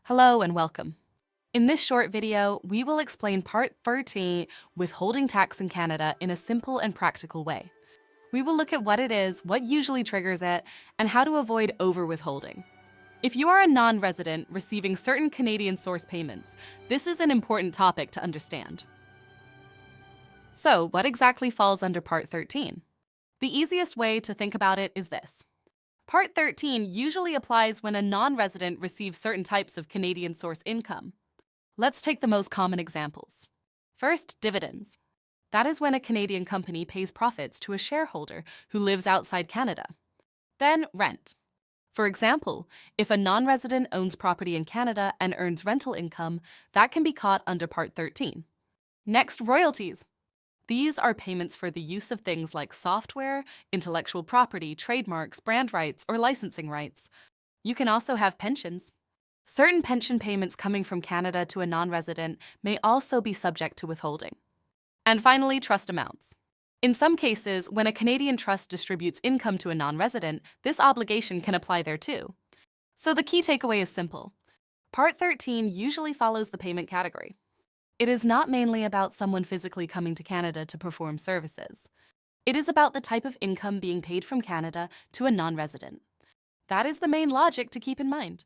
Hello and welcome. In this short video, we will explain Part 13, Withholding Tax in Canada, in a simple and practical way. We will look at what it is, what usually triggers it, and how to avoid over-withholding. If you are a non-resident receiving certain Canadian source payments, this is an important topic to understand. So, what exactly falls under Part 13? The easiest way to think about it is this. Part 13 usually applies when a non-resident receives certain types of Canadian source income. Let's take the most common examples. First, dividends. That is when a Canadian company pays profits to a shareholder who lives outside Canada. Then, rent. For example, if a non-resident owns property in Canada and earns rental income, that can be caught under Part 13. Next, royalties. These are payments for the use of things like software, intellectual property, trademarks, brand rights, or licensing rights. You can also have pensions. Certain pension payments coming from Canada to a non-resident may also be subject to withholding. And finally, trust amounts. In some cases, when a Canadian trust distributes income to a non-resident, this obligation can apply there too. So the key takeaway is simple. Part 13 usually follows the payment category. It is not mainly about someone physically coming to Canada to perform services. It is about the type of income being paid from Canada to a non-resident. That is the main logic to keep in mind.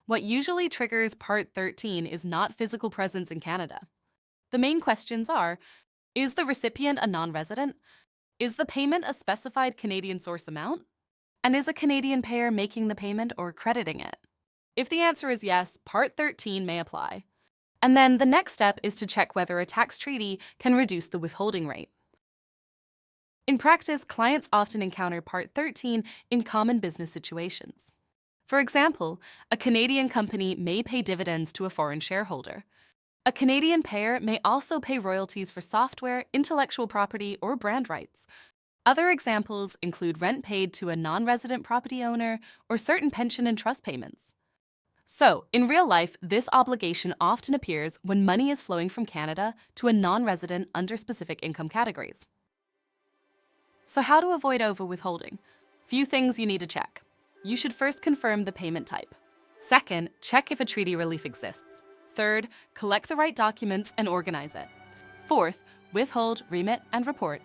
What usually triggers Part 13 is not physical presence in Canada. The main questions are, is the recipient a non-resident? Is the payment a specified Canadian source amount? And is a Canadian payer making the payment or crediting it? If the answer is yes, Part 13 may apply. And then the next step is to check whether a tax treaty can reduce the withholding rate. In practice, clients often encounter Part 13 in common business situations. For example, a Canadian company may pay dividends to a foreign shareholder. A Canadian payer may also pay royalties for software, intellectual property, or brand rights. Other examples include rent paid to a non-resident property owner or certain pension and trust payments. So, in real life, this obligation often appears when money is flowing from Canada to a non-resident under specific income categories. So how to avoid over-withholding? Few things you need to check. You should first confirm the payment type. Second, check if a treaty relief exists. Third, collect the right documents and organize it. Fourth, withhold, remit, and report.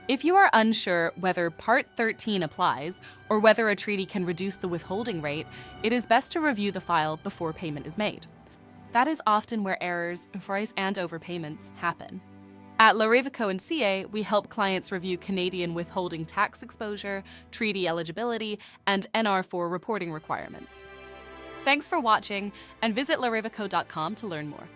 If you are unsure whether Part 13 applies or whether a treaty can reduce the withholding rate, it is best to review the file before payment is made. That is often where errors, price and overpayments happen. At XIII & CA, we help clients review Canadian withholding tax exposure, treaty eligibility, and NR4 reporting requirements. Thanks for watching, and visit larevico.com to learn more.